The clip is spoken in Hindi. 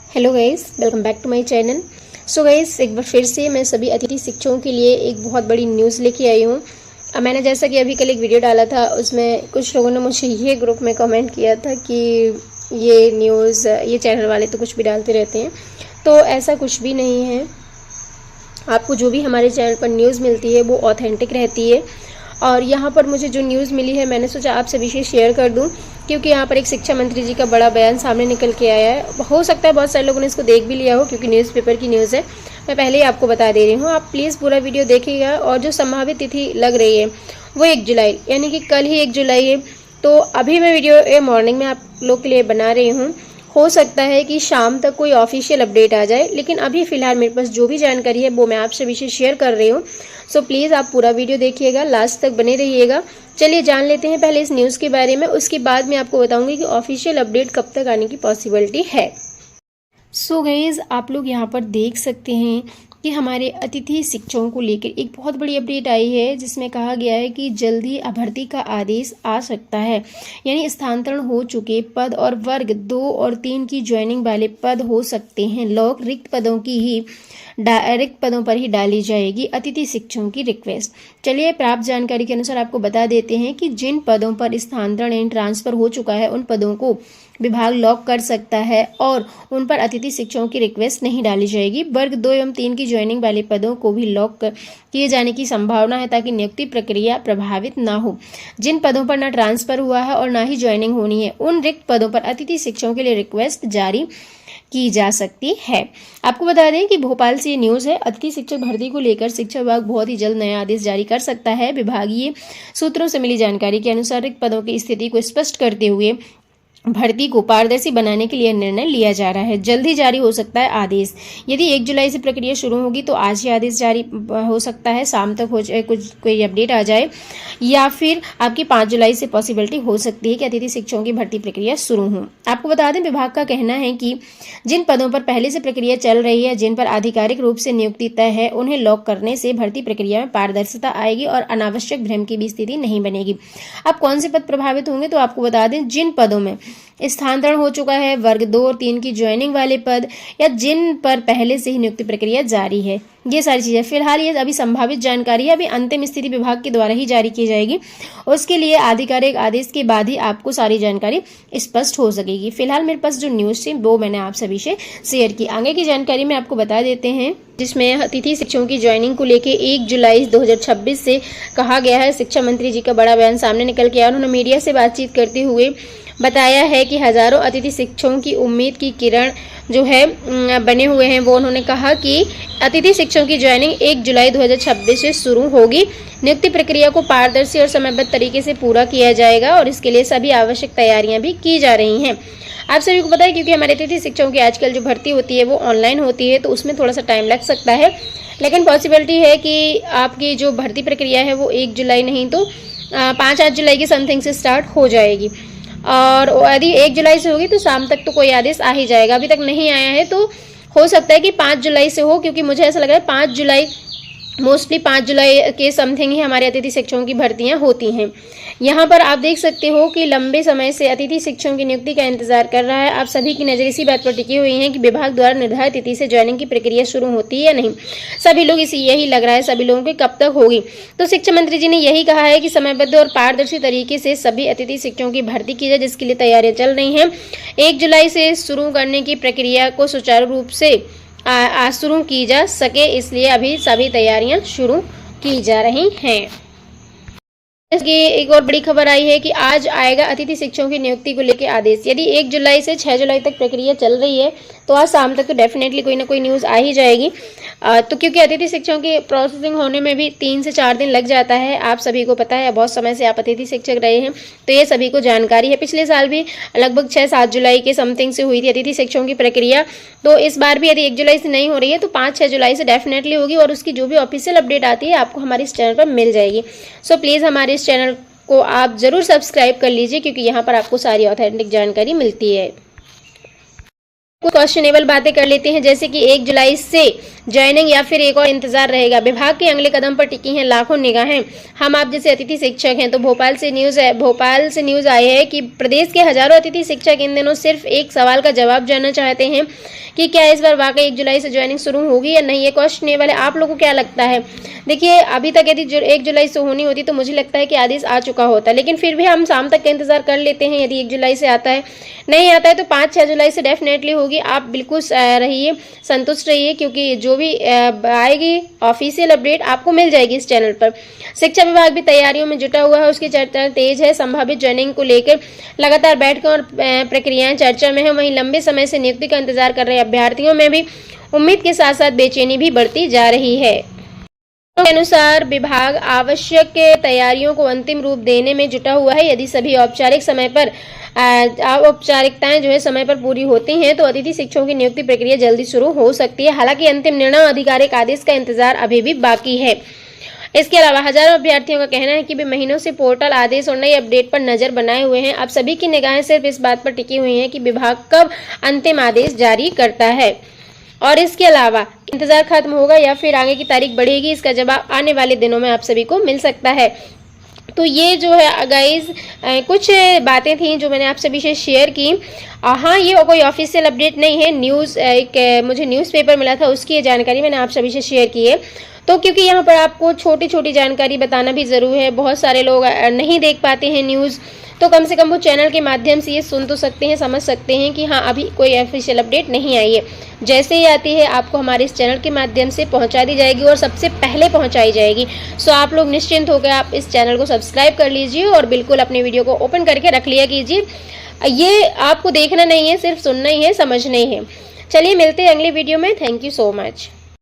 Hello guys, welcome back to my channel. So guys, एक बार फिर से मैं सभी अतिथि शिक्षकों के लिए एक बहुत बड़ी न्यूज़ लेके आई हूँ। मैंने जैसा कि अभी कल एक वीडियो डाला था, उसमें कुछ लोगों ने मुझे ये ग्रुप में कमेंट किया था कि ये न्यूज़, ये चैनल वाले तो कुछ भी डालते रहते हैं। तो ऐसा कुछ भी नहीं है। आपको जो भी हमारे चैनल पर न्यूज़ मिलती है वो ऑथेंटिक रहती है। और यहाँ पर मुझे जो न्यूज़ मिली है, मैंने सोचा आप सभी से शेयर कर दूँ, क्योंकि यहाँ पर एक शिक्षा मंत्री जी का बड़ा बयान सामने निकल के आया है। हो सकता है बहुत सारे लोगों ने इसको देख भी लिया हो, क्योंकि न्यूज़पेपर की न्यूज़ है। मैं पहले ही आपको बता दे रही हूँ, आप प्लीज़ पूरा वीडियो देखिएगा। और जो संभावित तिथि लग रही है वो 1 जुलाई, यानी कि कल ही 1 जुलाई है। तो अभी मैं वीडियो मॉर्निंग में आप लोग के लिए बना रही हूँ। हो सकता है कि शाम तक कोई ऑफिशियल अपडेट आ जाए, लेकिन अभी फ़िलहाल मेरे पास जो भी जानकारी है वो मैं आपसे विषय शेयर कर रही हूँ। सो प्लीज़ आप पूरा वीडियो देखिएगा, लास्ट तक बने रहिएगा। चलिए जान लेते हैं पहले इस न्यूज़ के बारे में, उसके बाद मैं आपको बताऊंगी कि ऑफिशियल अपडेट कब तक आने की पॉसिबिलिटी है। सो गाइज, आप लोग यहाँ पर देख सकते हैं कि हमारे अतिथि शिक्षकों को लेकर एक बहुत बड़ी अपडेट आई है, जिसमें कहा गया है कि जल्दी भर्ती का आदेश आ सकता है। यानी स्थानांतरण हो चुके पद और वर्ग 2 और 3 की ज्वाइनिंग वाले पद हो सकते हैं लॉक। रिक्त पदों की ही डायरेक्ट पदों पर ही डाली जाएगी अतिथि शिक्षकों की रिक्वेस्ट। चलिए, प्राप्त जानकारी के अनुसार आपको बता देते हैं कि जिन पदों पर स्थानांतरण एंड ट्रांसफर हो चुका है उन पदों को विभाग लॉक कर सकता है और उन पर अतिथि शिक्षकों की रिक्वेस्ट नहीं डाली जाएगी। वर्ग 2 एवं 3 की ज्वाइनिंग वाले पदों को भी लॉक किए जाने की संभावना है, ताकि नियुक्ति प्रक्रिया प्रभावित ना हो। जिन पदों पर न ट्रांसफर हुआ है और ना ही ज्वाइनिंग होनी है, उन रिक्त पदों पर अतिथि शिक्षकों के लिए रिक्वेस्ट जारी की जा सकती है। आपको बता दें कि भोपाल से ये न्यूज़ है, अतिथि शिक्षक भर्ती को लेकर शिक्षा विभाग बहुत ही जल्द नया आदेश जारी कर सकता है। विभागीय सूत्रों से मिली जानकारी के अनुसार रिक्त पदों की स्थिति को स्पष्ट करते हुए भर्ती को पारदर्शी बनाने के लिए निर्णय लिया जा रहा है। जल्द ही जारी हो सकता है आदेश। यदि 1 जुलाई से प्रक्रिया शुरू होगी तो आज ही आदेश जारी हो सकता है, शाम तक हो जाए, कुछ कोई अपडेट आ जाए, या फिर आपकी 5 जुलाई से पॉसिबिलिटी हो सकती है कि अतिथि शिक्षकों की भर्ती प्रक्रिया शुरू हो। आपको बता दें, विभाग का कहना है कि जिन पदों पर पहले से प्रक्रिया चल रही है, जिन पर आधिकारिक रूप से नियुक्ति तय है, उन्हें लॉक करने से भर्ती प्रक्रिया में पारदर्शिता आएगी और अनावश्यक भ्रम की भी स्थिति नहीं बनेगी। अब कौन से पद प्रभावित होंगे, तो आपको बता दें, जिन पदों में स्थानांतरण हो चुका है, वर्ग 2 और 3 की ज्वाइनिंग वाले पद, या जिन पर पहले से ही नियुक्ति प्रक्रिया जारी है, ये सारी चीजें फिलहाल ये अभी संभावित जानकारी है। अभी अंतिम स्थिति विभाग के द्वारा ही जारी की जाएगी। उसके लिए आधिकारिक आदेश के बाद ही आपको सारी जानकारी स्पष्ट हो सकेगी। फिलहाल मेरे पास जो न्यूज़ थी वो मैंने आप सभी से शेयर की। आगे की जानकारी में आपको बता देते हैं, जिसमें अतिथि शिक्षकों की ज्वाइनिंग को लेकर 1 जुलाई 2026 से कहा गया है। शिक्षा मंत्री जी का बड़ा बयान सामने निकल के आया। उन्होंने मीडिया से बातचीत करते हुए बताया है कि हजारों अतिथि शिक्षकों की उम्मीद की किरण जो है बने हुए हैं। वो उन्होंने कहा कि अतिथि शिक्षकों की ज्वाइनिंग 1 जुलाई 2026 से शुरू होगी। नियुक्ति प्रक्रिया को पारदर्शी और समयबद्ध तरीके से पूरा किया जाएगा और इसके लिए सभी आवश्यक तैयारियां भी की जा रही हैं। आप सभी को पता है, क्योंकि हमारे अतिथि शिक्षकों की आजकल जो भर्ती होती है वो ऑनलाइन होती है, तो उसमें थोड़ा सा टाइम लग सकता है, लेकिन पॉसिबिलिटी है कि आपकी जो भर्ती प्रक्रिया है वो 1 जुलाई नहीं तो 5-8 जुलाई के समथिंग से स्टार्ट हो जाएगी। और यदि 1 जुलाई से होगी तो शाम तक तो कोई आदेश आ ही जाएगा। अभी तक नहीं आया है, तो हो सकता है कि 5 जुलाई से हो, क्योंकि मुझे ऐसा लग रहा है 5 जुलाई, मोस्टली 5 जुलाई के समथिंग ही हमारे अतिथि शिक्षकों की भर्तियां होती हैं। यहाँ पर आप देख सकते हो कि लंबे समय से अतिथि शिक्षकों की नियुक्ति का इंतजार कर रहा है। आप सभी की नज़र इसी बात पर टिकी हुई है कि विभाग द्वारा निर्धारित तिथि से ज्वाइनिंग की प्रक्रिया शुरू होती है या नहीं। सभी लोग यही लग रहा है, सभी लोगों की कब तक होगी। तो शिक्षा मंत्री जी ने यही कहा है कि समयबद्ध और पारदर्शी तरीके से सभी अतिथि शिक्षकों की भर्ती की जाए, जिसके लिए तैयारियां चल रही हैं। 1 जुलाई से शुरू करने की प्रक्रिया को सुचारू रूप से शुरू की जा सके, इसलिए अभी सभी तैयारियां शुरू की जा रही हैं। एक और बड़ी खबर आई है कि आज आएगा अतिथि शिक्षकों की नियुक्ति को लेकर आदेश। यदि 1 जुलाई से 6 जुलाई तक प्रक्रिया चल रही है तो आज शाम तक तो डेफिनेटली कोई ना कोई न्यूज़ आ ही जाएगी। तो क्योंकि अतिथि शिक्षकों की प्रोसेसिंग होने में भी 3 से 4 दिन लग जाता है, आप सभी को पता है, बहुत समय से आप अतिथि शिक्षक रहे हैं, तो ये सभी को जानकारी है। पिछले साल भी लगभग 6-7 जुलाई के समथिंग से हुई थी अतिथि शिक्षकों की प्रक्रिया, तो इस बार भी यदि 1 जुलाई से नहीं हो रही है तो 5-6 जुलाई से डेफिनेटली होगी, और उसकी जो भी ऑफिशियल अपडेट आती है आपको हमारे इस चैनल पर मिल जाएगी। सो प्लीज़ हमारे इस चैनल को आप ज़रूर सब्सक्राइब कर लीजिए, क्योंकि यहाँ पर आपको सारी ऑथेंटिक जानकारी मिलती है। कुछ क्वेश्चनेबल बातें कर लेते हैं, जैसे कि 1 जुलाई से ज्वाइनिंग या फिर एक और इंतजार रहेगा। विभाग के अगले कदम पर टिकी हैं लाखों निगाहें। हम आप जैसे अतिथि शिक्षक हैं तो भोपाल से न्यूज आई है कि प्रदेश के हजारों अतिथि शिक्षक इन दिनों सिर्फ एक सवाल का जवाब जानना चाहते हैं कि क्या इस बार वाकई 1 जुलाई से ज्वाइनिंग शुरू होगी या नहीं। ये क्वेश्चनेबल है, आप लोगों को क्या लगता है? देखिए, अभी तक यदि 1 जुलाई से होनी होती तो मुझे लगता है कि आदेश आ चुका होता, लेकिन फिर भी हम शाम तक का इंतजार कर लेते हैं। यदि 1 जुलाई से आता है, नहीं आता है तो 5-6 जुलाई से डेफिनेटली होगी। आप बिल्कुल रहिए, संतुष्ट रहिए, क्योंकि जो भी आएगी ऑफिशियल अपडेट आपको मिल जाएगी इस चैनल पर। शिक्षा विभाग भी तैयारियों में जुटा हुआ है, उसकी चर्चा तेज है। संभावित ज्वाइनिंग को लेकर लगातार बैठकें और प्रक्रियाएं चर्चा में है। वहीं लंबे समय से नियुक्ति का इंतजार कर रहे अभ्यर्थियों में भी उम्मीद के साथ साथ बेचैनी भी बढ़ती जा रही है। के अनुसार विभाग आवश्यक तैयारियों को अंतिम रूप देने में जुटा हुआ है। यदि सभी औपचारिकताएं जो है समय पर पूरी होती हैं तो अतिथि शिक्षकों की नियुक्ति प्रक्रिया जल्दी शुरू हो सकती है। हालांकि अंतिम निर्णय और आधिकारिक आदेश का इंतजार अभी भी बाकी है। इसके अलावा हजारों अभ्यर्थियों का कहना है कि वे महीनों से पोर्टल आदेश और नई अपडेट पर नजर बनाए हुए हैं। अब सभी की निगाहें सिर्फ इस बात पर टिकी हुई हैं कि विभाग कब अंतिम आदेश जारी करता है, और इसके अलावा इंतजार खत्म होगा या फिर आगे की तारीख बढ़ेगी, इसका जवाब आने वाले दिनों में आप सभी को मिल सकता है। तो ये जो है गाइज कुछ बातें थी जो मैंने आप सभी से शेयर की। हाँ, ये कोई ऑफिशियल अपडेट नहीं है, मुझे न्यूज़पेपर मिला था, उसकी ये जानकारी मैंने आप सभी से शेयर की है। तो क्योंकि यहाँ पर आपको छोटी छोटी जानकारी बताना भी ज़रूरी है, बहुत सारे लोग नहीं देख पाते हैं न्यूज़, तो कम से कम वो चैनल के माध्यम से ये सुन तो सकते हैं, समझ सकते हैं कि हाँ अभी कोई ऑफिशियल अपडेट नहीं आई है। जैसे ही आती है आपको हमारे इस चैनल के माध्यम से पहुंचा दी जाएगी और सबसे पहले पहुंचाई जाएगी। सो आप लोग निश्चिंत होकर आप इस चैनल को सब्सक्राइब कर लीजिए और बिल्कुल अपनी वीडियो को ओपन करके रख लिया कीजिए। ये आपको देखना नहीं है, सिर्फ सुनना ही है, समझना ही है। चलिए मिलते हैं अगली वीडियो में। Thank you so much.